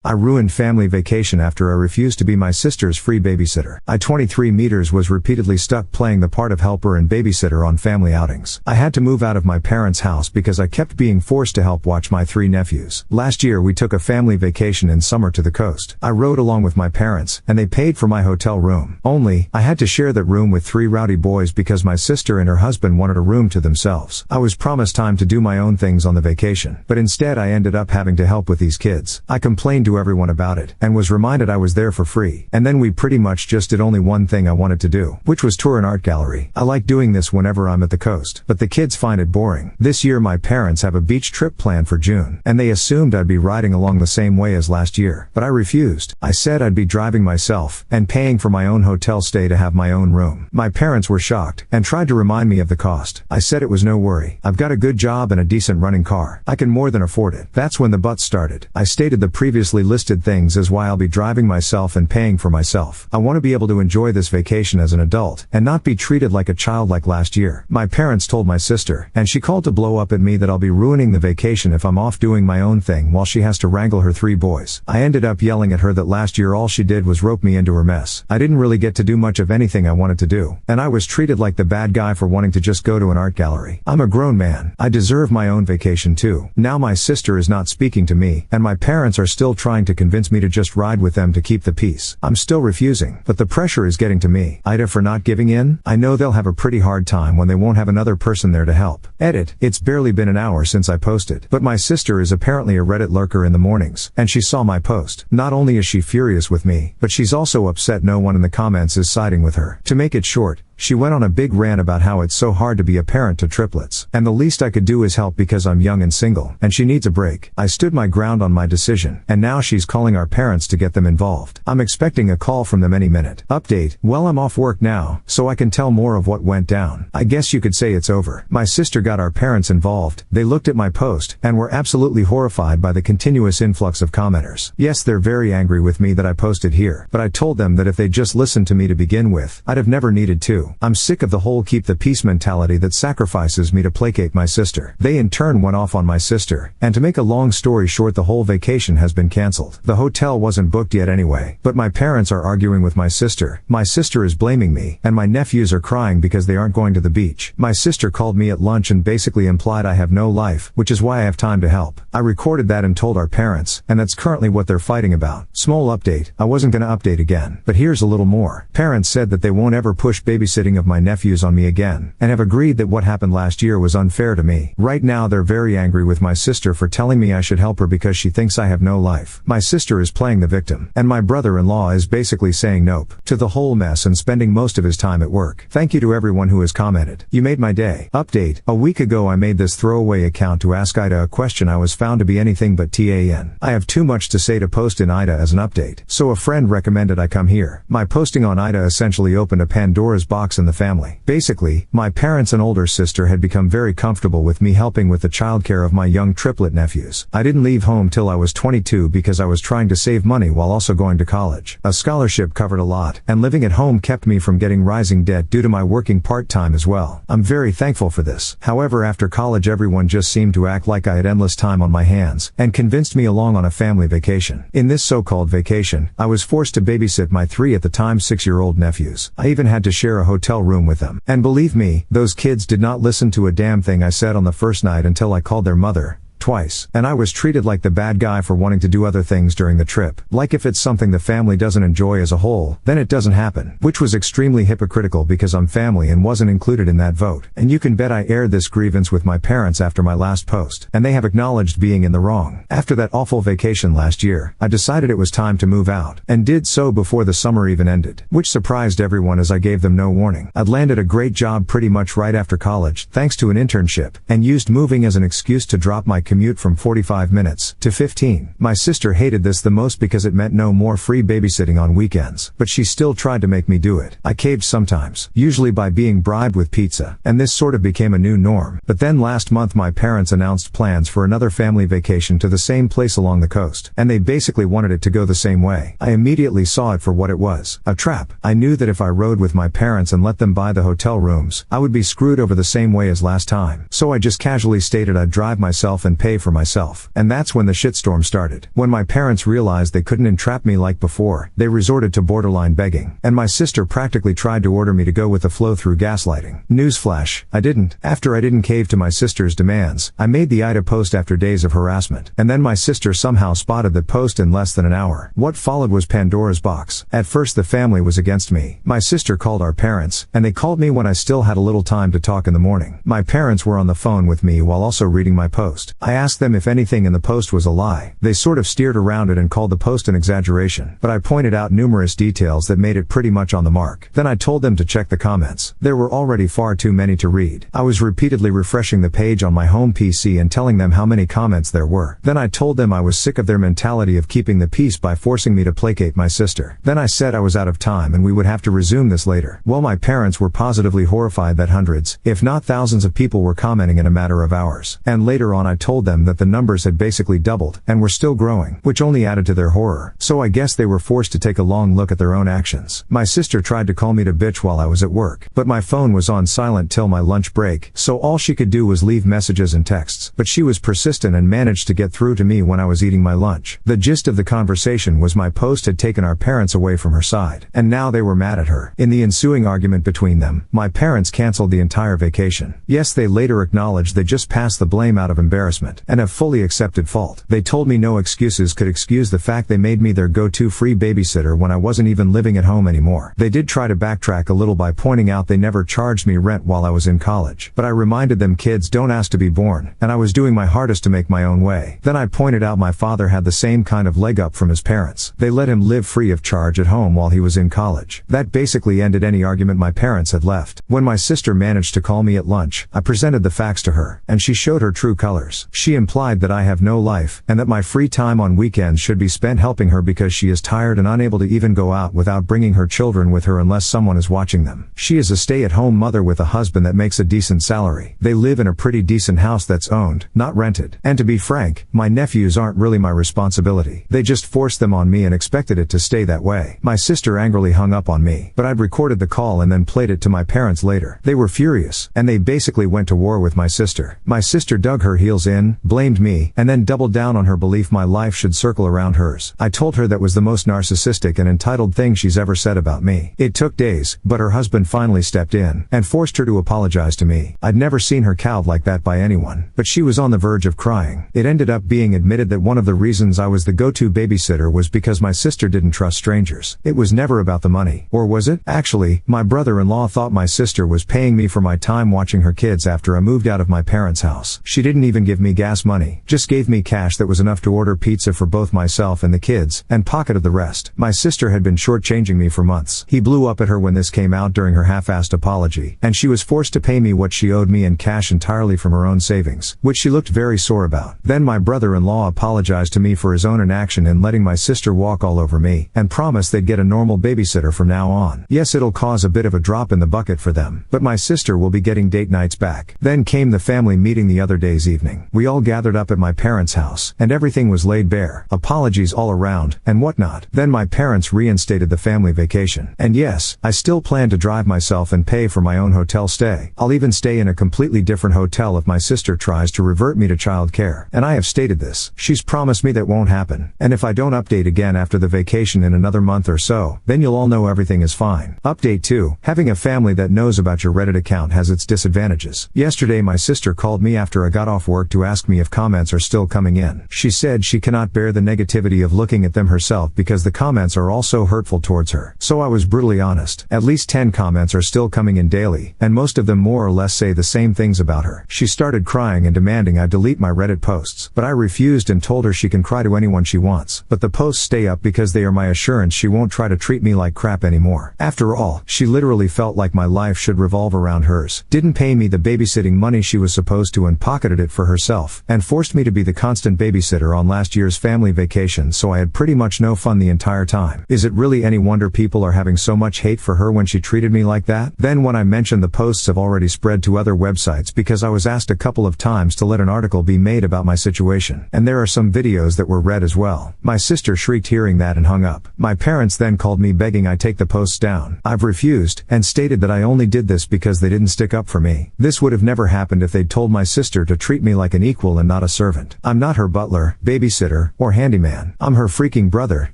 I ruined family vacation after I refused to be my sister's free babysitter. I 23 meters was repeatedly stuck playing the part of helper and babysitter on family outings. I had to move out of my parents' house because I kept being forced to help watch my 3 nephews. Last year we took a family vacation in summer to the coast. I rode along with my parents, and they paid for my hotel room. Only, I had to share that room with 3 rowdy boys because my sister and her husband wanted a room to themselves. I was promised time to do my own things on the vacation, but instead I ended up having to help with these kids. I complained to everyone about it, and was reminded I was there for free. And then we pretty much just did only one thing I wanted to do, which was tour an art gallery. I like doing this whenever I'm at the coast, but the kids find it boring. This year my parents have a beach trip planned for June, and they assumed I'd be riding along the same way as last year, but I refused. I said I'd be driving myself, and paying for my own hotel stay to have my own room. My parents were shocked, and tried to remind me of the cost. I said it was no worry. I've got a good job and a decent running car. I can more than afford it. That's when the buts started. I stated the previously listed things as why I'll be driving myself and paying for myself. I want to be able to enjoy this vacation as an adult, and not be treated like a child like last year. My parents told my sister, and she called to blow up at me that I'll be ruining the vacation if I'm off doing my own thing while she has to wrangle her 3 boys. I ended up yelling at her that last year all she did was rope me into her mess. I didn't really get to do much of anything I wanted to do, and I was treated like the bad guy for wanting to just go to an art gallery. I'm a grown man. I deserve my own vacation too. Now my sister is not speaking to me, and my parents are still trying to convince me to just ride with them to keep the peace. I'm still refusing, but the pressure is getting to me. IDA for not giving in? I know they'll have a pretty hard time when they won't have another person there to help. Edit. It's barely been an hour since I posted, but my sister is apparently a Reddit lurker in the mornings, and she saw my post. Not only is she furious with me, but she's also upset no one in the comments is siding with her. To make it short, she went on a big rant about how it's so hard to be a parent to triplets, and the least I could do is help because I'm young and single, and she needs a break. I stood my ground on my decision, and now she's calling our parents to get them involved. I'm expecting a call from them any minute. Update. Well, I'm off work now, so I can tell more of what went down. I guess you could say it's over. My sister got our parents involved. They looked at my post, and were absolutely horrified by the continuous influx of commenters. Yes, they're very angry with me that I posted here, but I told them that if they just listened to me to begin with, I'd have never needed to. I'm sick of the whole keep the peace mentality that sacrifices me to placate my sister. They in turn went off on my sister, and to make a long story short, the whole vacation has been cancelled. The hotel wasn't booked yet anyway, but my parents are arguing with my sister. My sister is blaming me, and my nephews are crying because they aren't going to the beach. My sister called me at lunch and basically implied I have no life, which is why I have time to help. I recorded that and told our parents, and that's currently what they're fighting about. Small update. I wasn't gonna update again, but here's a little more. Parents said that they won't ever push babysitting of my nephews on me again, and have agreed that what happened last year was unfair to me. Right now they're very angry with my sister for telling me I should help her because she thinks I have no life. My sister is playing the victim, and my brother-in-law is basically saying nope to the whole mess and spending most of his time at work. Thank you to everyone who has commented. You made my day. Update. A week ago I made this throwaway account to ask IDA a question I was found to be anything but TAN. I have too much to say to post in IDA as an update, so a friend recommended I come here. My posting on IDA essentially opened a Pandora's box in the family. Basically, my parents and older sister had become very comfortable with me helping with the childcare of my young triplet nephews. I didn't leave home till I was 22 because I was trying to save money while also going to college. A scholarship covered a lot, and living at home kept me from getting rising debt due to my working part-time as well. I'm very thankful for this. However, after college everyone just seemed to act like I had endless time on my hands, and convinced me along on a family vacation. In this so-called vacation, I was forced to babysit my 3 at the time 6-year-old nephews. I even had to share a hotel room with them. And believe me, those kids did not listen to a damn thing I said on the first night until I called their mother. Twice. And I was treated like the bad guy for wanting to do other things during the trip. Like if it's something the family doesn't enjoy as a whole, then it doesn't happen. Which was extremely hypocritical because I'm family and wasn't included in that vote. And you can bet I aired this grievance with my parents after my last post, and they have acknowledged being in the wrong. After that awful vacation last year, I decided it was time to move out, and did so before the summer even ended. Which surprised everyone as I gave them no warning. I'd landed a great job pretty much right after college, thanks to an internship, and used moving as an excuse to drop my commute from 45 minutes to 15. My sister hated this the most because it meant no more free babysitting on weekends, but she still tried to make me do it. I caved sometimes, usually by being bribed with pizza, and this sort of became a new norm. But then last month my parents announced plans for another family vacation to the same place along the coast, and they basically wanted it to go the same way. I immediately saw it for what it was, a trap. I knew that if I rode with my parents and let them buy the hotel rooms, I would be screwed over the same way as last time. So I just casually stated I'd drive myself and and pay for myself. And that's when the shitstorm started. When my parents realized they couldn't entrap me like before, they resorted to borderline begging. And my sister practically tried to order me to go with the flow through gaslighting. Newsflash, I didn't. After I didn't cave to my sister's demands, I made the AITA post after days of harassment. And then my sister somehow spotted the post in less than an hour. What followed was Pandora's box. At first the family was against me. My sister called our parents, and they called me when I still had a little time to talk in the morning. My parents were on the phone with me while also reading my post. I asked them if anything in the post was a lie. They sort of steered around it and called the post an exaggeration, but I pointed out numerous details that made it pretty much on the mark. Then I told them to check the comments. There were already far too many to read. I was repeatedly refreshing the page on my home PC and telling them how many comments there were. Then I told them I was sick of their mentality of keeping the peace by forcing me to placate my sister. Then I said I was out of time and we would have to resume this later. Well, my parents were positively horrified that hundreds, if not thousands of people were commenting in a matter of hours. And later on I told them that the numbers had basically doubled and were still growing, which only added to their horror. So I guess they were forced to take a long look at their own actions. My sister tried to call me to bitch while I was at work, but my phone was on silent till my lunch break, so all she could do was leave messages and texts. But she was persistent and managed to get through to me when I was eating my lunch. The gist of the conversation was my post had taken our parents away from her side, and now they were mad at her. In the ensuing argument between them, my parents canceled the entire vacation. Yes, they later acknowledged they just passed the blame out of embarrassment, and have fully accepted fault. They told me no excuses could excuse the fact they made me their go-to free babysitter when I wasn't even living at home anymore. They did try to backtrack a little by pointing out they never charged me rent while I was in college, but I reminded them kids don't ask to be born, and I was doing my hardest to make my own way. Then I pointed out my father had the same kind of leg up from his parents. They let him live free of charge at home while he was in college. That basically ended any argument my parents had left. When my sister managed to call me at lunch, I presented the facts to her, and she showed her true colors. She implied that I have no life, and that my free time on weekends should be spent helping her because she is tired and unable to even go out without bringing her children with her unless someone is watching them. She is a stay-at-home mother with a husband that makes a decent salary. They live in a pretty decent house that's owned, not rented. And to be frank, my nephews aren't really my responsibility. They just forced them on me and expected it to stay that way. My sister angrily hung up on me, but I'd recorded the call and then played it to my parents later. They were furious, and they basically went to war with my sister. My sister dug her heels in, blamed me, and then doubled down on her belief my life should circle around hers. I told her that was the most narcissistic and entitled thing she's ever said about me. It took days, but her husband finally stepped in and forced her to apologize to me. I'd never seen her cowed like that by anyone, but she was on the verge of crying. It ended up being admitted that one of the reasons I was the go-to babysitter was because my sister didn't trust strangers. It was never about the money. Or was it? Actually, my brother-in-law thought my sister was paying me for my time watching her kids after I moved out of my parents' house. She didn't even give me gas money, just gave me cash that was enough to order pizza for both myself and the kids, and pocketed the rest. My sister had been shortchanging me for months. He blew up at her when this came out during her half-assed apology, and she was forced to pay me what she owed me in cash entirely from her own savings, which she looked very sore about. Then my brother-in-law apologized to me for his own inaction in letting my sister walk all over me, and promised they'd get a normal babysitter from now on. Yes, it'll cause a bit of a drop in the bucket for them, but my sister will be getting date nights back. Then came the family meeting the other day's evening. We all gathered up at my parents' house, and everything was laid bare. Apologies all around, and whatnot. Then my parents reinstated the family vacation. And yes, I still plan to drive myself and pay for my own hotel stay. I'll even stay in a completely different hotel if my sister tries to revert me to child care. And I have stated this. She's promised me that won't happen. And if I don't update again after the vacation in another month or so, then you'll all know everything is fine. Update 2. Having a family that knows about your Reddit account has its disadvantages. Yesterday my sister called me after I got off work to ask me if comments are still coming in. She said she cannot bear the negativity of looking at them herself because the comments are all so hurtful towards her. So I was brutally honest. At least 10 comments are still coming in daily, and most of them more or less say the same things about her. She started crying and demanding I delete my Reddit posts, but I refused and told her she can cry to anyone she wants, but the posts stay up because they are my assurance she won't try to treat me like crap anymore. After all, she literally felt like my life should revolve around hers, didn't pay me the babysitting money she was supposed to and pocketed it for herself, and forced me to be the constant babysitter on last year's family vacation, so I had pretty much no fun the entire time. Is it really any wonder people are having so much hate for her when she treated me like that? Then when I mentioned the posts have already spread to other websites because I was asked a couple of times to let an article be made about my situation, and there are some videos that were read as well. My sister shrieked hearing that and hung up. My parents then called me begging I take the posts down. I've refused, and stated that I only did this because they didn't stick up for me. This would have never happened if they'd told my sister to treat me like an equal and not a servant. I'm not her butler, babysitter, or handyman. I'm her freaking brother,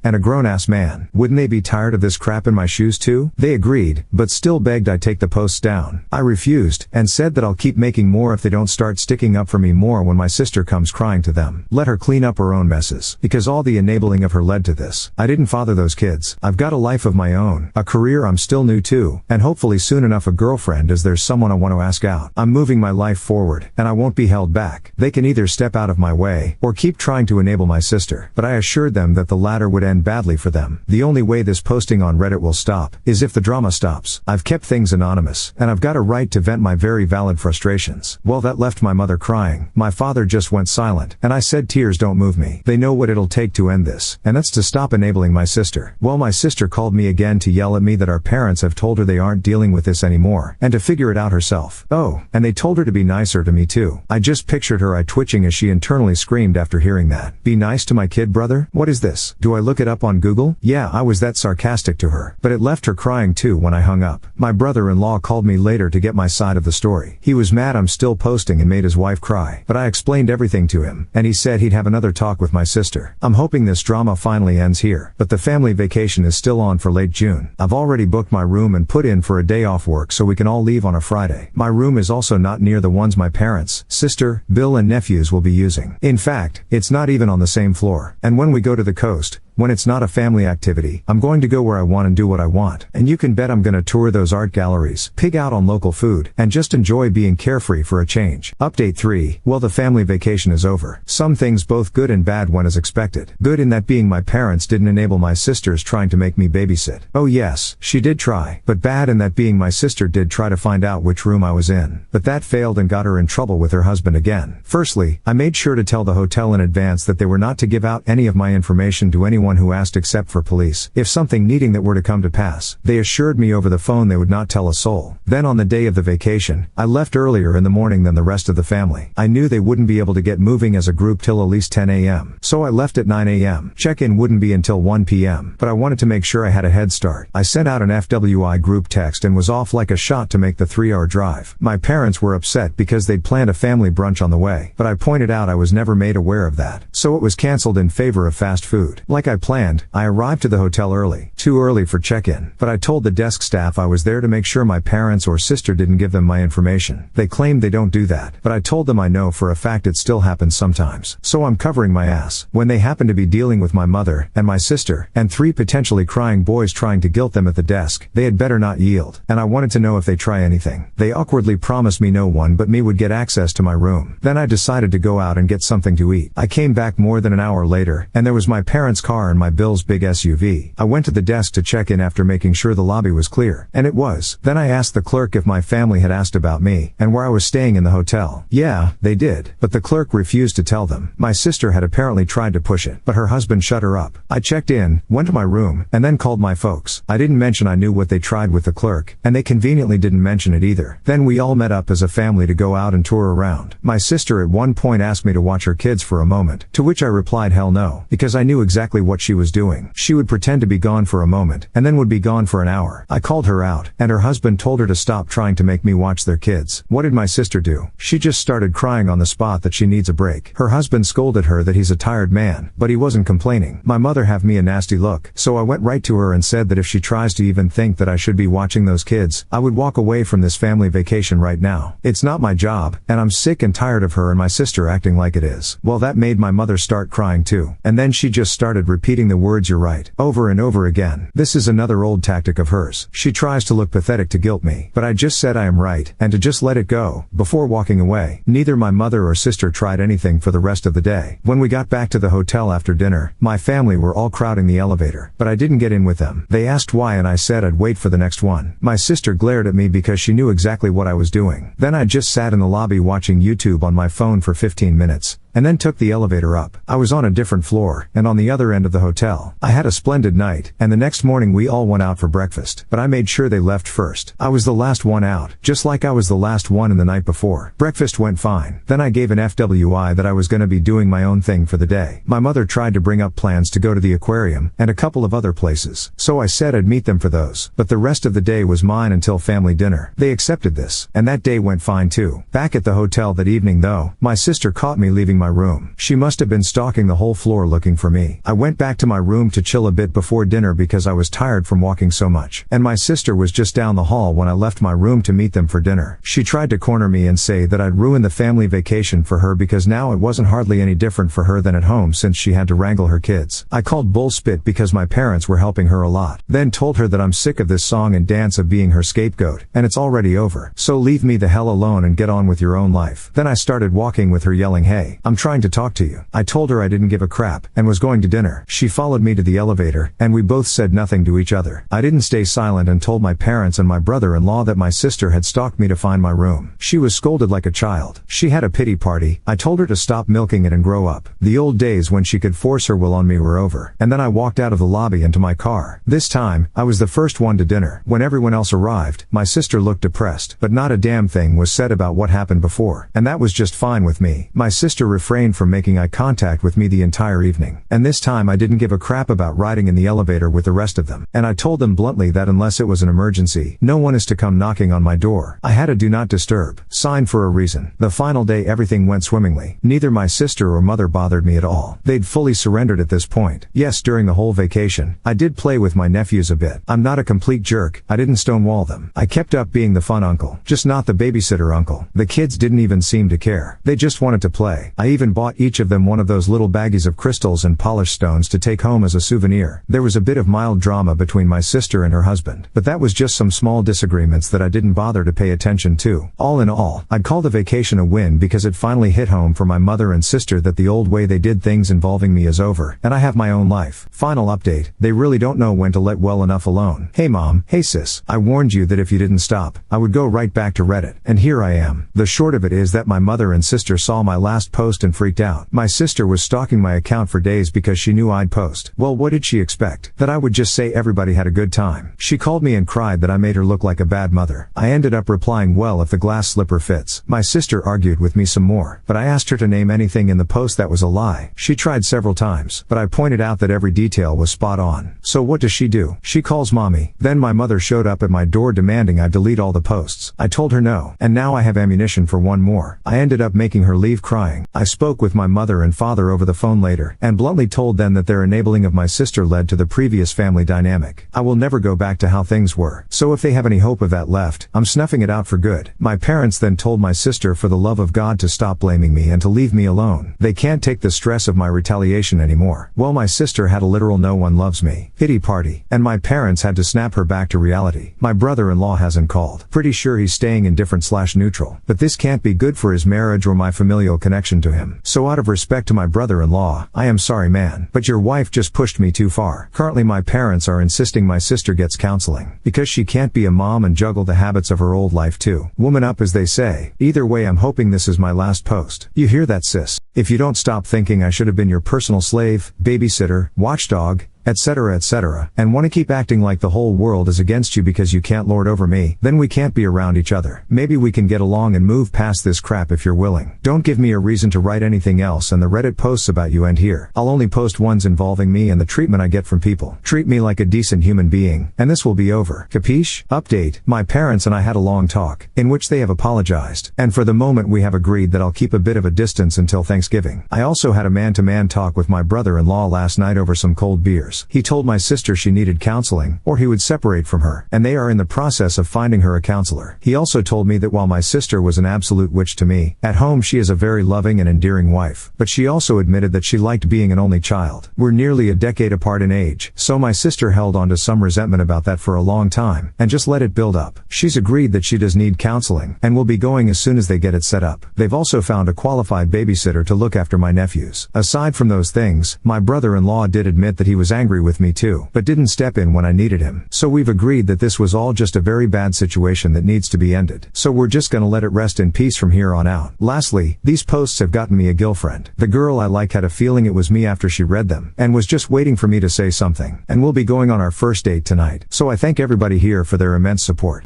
and a grown-ass man. Wouldn't they be tired of this crap in my shoes too? They agreed, but still begged I take the posts down. I refused, and said that I'll keep making more if they don't start sticking up for me more when my sister comes crying to them. Let her clean up her own messes, because all the enabling of her led to this. I didn't father those kids. I've got a life of my own, a career I'm still new to, and hopefully soon enough a girlfriend as there's someone I want to ask out. I'm moving my life forward, and I won't be held back. They can either step out of my way, or keep trying to enable my sister. But I assured them that the latter would end badly for them. The only way this posting on Reddit will stop, is if the drama stops. I've kept things anonymous, and I've got a right to vent my very valid frustrations. Well, that left my mother crying. My father just went silent, and I said tears don't move me. They know what it'll take to end this, and that's to stop enabling my sister. Well, my sister called me again to yell at me that our parents have told her they aren't dealing with this anymore, and to figure it out herself. Oh, and they told her to be nicer to me too. I just pictured her eye twitching as she internally screamed after hearing that. Be nice to my kid, brother? What is this? Do I look it up on Google? Yeah, I was that sarcastic to her. But it left her crying too when I hung up. My brother-in-law called me later to get my side of the story. He was mad I'm still posting and made his wife cry. But I explained everything to him, and he said he'd have another talk with my sister. I'm hoping this drama finally ends here. But the family vacation is still on for late June. I've already booked my room and put in for a day off work so we can all leave on a Friday. My room is also not near the ones my parents, sister, Bill and nephews will be using. In fact, it's not even on the same floor. And when we go to the coast, when it's not a family activity, I'm going to go where I want and do what I want. And you can bet I'm gonna tour those art galleries, pig out on local food, and just enjoy being carefree for a change. Update 3. Well, the family vacation is over. Some things both good and bad went as expected. Good in that being my parents didn't enable my sisters trying to make me babysit. Oh yes, she did try. But bad in that being my sister did try to find out which room I was in. But that failed and got her in trouble with her husband again. Firstly, I made sure to tell the hotel in advance that they were not to give out any of my information to anyone who asked except for police. If something needing that were to come to pass, they assured me over the phone they would not tell a soul. Then on the day of the vacation, I left earlier in the morning than the rest of the family. I knew they wouldn't be able to get moving as a group till at least 10 a.m. So I left at 9 a.m. Check-in wouldn't be until 1 p.m. But I wanted to make sure I had a head start. I sent out an FWI group text and was off like a shot to make the 3-hour drive. My parents were upset because they'd planned a family brunch on the way, but I pointed out I was never made aware of that. So it was cancelled in favor of fast food. Like I planned, I arrived to the hotel early. Too early for check-in. But I told the desk staff I was there to make sure my parents or sister didn't give them my information. They claimed they don't do that. But I told them I know for a fact it still happens sometimes. So I'm covering my ass. When they happen to be dealing with my mother, and my sister, and 3 potentially crying boys trying to guilt them at the desk, they had better not yield. And I wanted to know if they try anything. They awkwardly promised me no one but me would get access to my room. Then I decided to go out and get something to eat. I came back more than an hour later, and there was my parents' car and my Bill's big SUV. I went to the desk to check in after making sure the lobby was clear. And it was. Then I asked the clerk if my family had asked about me, and where I was staying in the hotel. Yeah, they did. But the clerk refused to tell them. My sister had apparently tried to push it, but her husband shut her up. I checked in, went to my room, and then called my folks. I didn't mention I knew what they tried with the clerk, and they conveniently didn't mention it either. Then we all met up as a family to go out and tour around. My sister at one point asked me to watch her kids for a moment, to which I replied hell no, because I knew exactly what she was doing. She would pretend to be gone for a moment, and then would be gone for an hour. I called her out, and her husband told her to stop trying to make me watch their kids. What did my sister do? She just started crying on the spot that she needs a break. Her husband scolded her that he's a tired man, but he wasn't complaining. My mother gave me a nasty look, so I went right to her and said that if she tries to even think that I should be watching those kids, I would walk away from this family vacation right now. It's not my job, and I'm sick and tired of her and my sister acting like it is. Well, that made my mother start crying too. And then she just started repeating the words "you're right" over and over again. This is another old tactic of hers. She tries to look pathetic to guilt me, but I just said I am right, and to just let it go. Before walking away, neither my mother or sister tried anything for the rest of the day. When we got back to the hotel after dinner, my family were all crowding the elevator, but I didn't get in with them. They asked why and I said I'd wait for the next one. My sister glared at me because she knew exactly what I was doing. Then I just sat in the lobby watching YouTube on my phone for 15 minutes. and then took the elevator up. I was on a different floor, and on the other end of the hotel. I had a splendid night, and the next morning we all went out for breakfast, but I made sure they left first. I was the last one out, just like I was the last one in the night before. Breakfast went fine. Then I gave an FWI that I was gonna be doing my own thing for the day. My mother tried to bring up plans to go to the aquarium, and a couple of other places, so I said I'd meet them for those, but the rest of the day was mine until family dinner. They accepted this, and that day went fine too. Back at the hotel that evening though, my sister caught me leaving my room. She must have been stalking the whole floor looking for me. I went back to my room to chill a bit before dinner because I was tired from walking so much, and my sister was just down the hall when I left my room to meet them for dinner. She tried to corner me and say that I'd ruined the family vacation for her because now it wasn't hardly any different for her than at home since she had to wrangle her kids. I called bullspit because my parents were helping her a lot. Then told her that I'm sick of this song and dance of being her scapegoat, and it's already over. So leave me the hell alone and get on with your own life. Then I started walking with her yelling, "Hey, I'm trying to talk to you." I told her I didn't give a crap, and was going to dinner. She followed me to the elevator, and we both said nothing to each other. I didn't stay silent and told my parents and my brother-in-law that my sister had stalked me to find my room. She was scolded like a child. She had a pity party. I told her to stop milking it and grow up. The old days when she could force her will on me were over. And then I walked out of the lobby into my car. This time, I was the first one to dinner. When everyone else arrived, my sister looked depressed, but not a damn thing was said about what happened before. And that was just fine with me. My sister refrained from making eye contact with me the entire evening. And this time I didn't give a crap about riding in the elevator with the rest of them. And I told them bluntly that unless it was an emergency, no one is to come knocking on my door. I had a do not disturb sign for a reason. The final day everything went swimmingly. Neither my sister or mother bothered me at all. They'd fully surrendered at this point. Yes, during the whole vacation, I did play with my nephews a bit. I'm not a complete jerk. I didn't stonewall them. I kept up being the fun uncle, just not the babysitter uncle. The kids didn't even seem to care. They just wanted to play. I even bought each of them one of those little baggies of crystals and polished stones to take home as a souvenir. There was a bit of mild drama between my sister and her husband, but that was just some small disagreements that I didn't bother to pay attention to. All in all, I'd call the vacation a win because it finally hit home for my mother and sister that the old way they did things involving me is over, and I have my own life. Final update, they really don't know when to let well enough alone. Hey mom, hey sis, I warned you that if you didn't stop, I would go right back to Reddit. And here I am. The short of it is that my mother and sister saw my last post and freaked out. My sister was stalking my account for days because she knew I'd post. Well, what did she expect? That I would just say everybody had a good time. She called me and cried that I made her look like a bad mother. I ended up replying, well, if the glass slipper fits. My sister argued with me some more, but I asked her to name anything in the post that was a lie. She tried several times, but I pointed out that every detail was spot on. So what does she do? She calls mommy. Then my mother showed up at my door demanding I delete all the posts. I told her no, and now I have ammunition for one more. I ended up making her leave crying. I spoke with my mother and father over the phone later, and bluntly told them that their enabling of my sister led to the previous family dynamic. I will never go back to how things were, so if they have any hope of that left, I'm snuffing it out for good. My parents then told my sister for the love of God to stop blaming me and to leave me alone. They can't take the stress of my retaliation anymore. Well, my sister had a literal no one loves me pity party, and my parents had to snap her back to reality. My brother-in-law hasn't called. Pretty sure he's staying indifferent/neutral, but this can't be good for his marriage or my familial connection to him. So out of respect to my brother-in-law, I am sorry man, but your wife just pushed me too far. Currently my parents are insisting my sister gets counseling, because she can't be a mom and juggle the habits of her old life too. Woman up, as they say. Either way, I'm hoping this is my last post. You hear that, sis? If you don't stop thinking I should have been your personal slave, babysitter, watchdog, etc., and want to keep acting like the whole world is against you because you can't lord over me, then we can't be around each other. Maybe we can get along and move past this crap if you're willing. Don't give me a reason to write anything else, and the Reddit posts about you end here. I'll only post ones involving me and the treatment I get from people. Treat me like a decent human being, and this will be over. Capiche? Update, my parents and I had a long talk, in which they have apologized, and for the moment we have agreed that I'll keep a bit of a distance until Thanksgiving. I also had a man-to-man talk with my brother-in-law last night over some cold beers. He told my sister she needed counseling, or he would separate from her, and they are in the process of finding her a counselor. He also told me that while my sister was an absolute witch to me, at home she is a very loving and endearing wife, but she also admitted that she liked being an only child. We're nearly a decade apart in age, so my sister held on to some resentment about that for a long time, and just let it build up. She's agreed that she does need counseling, and will be going as soon as they get it set up. They've also found a qualified babysitter to look after my nephews. Aside from those things, my brother-in-law did admit that he was angry with me too, but didn't step in when I needed him. So we've agreed that this was all just a very bad situation that needs to be ended. So we're just gonna let it rest in peace from here on out. Lastly, these posts have gotten me a girlfriend. The girl I like had a feeling it was me after she read them, and was just waiting for me to say something. And we'll be going on our first date tonight. So I thank everybody here for their immense support.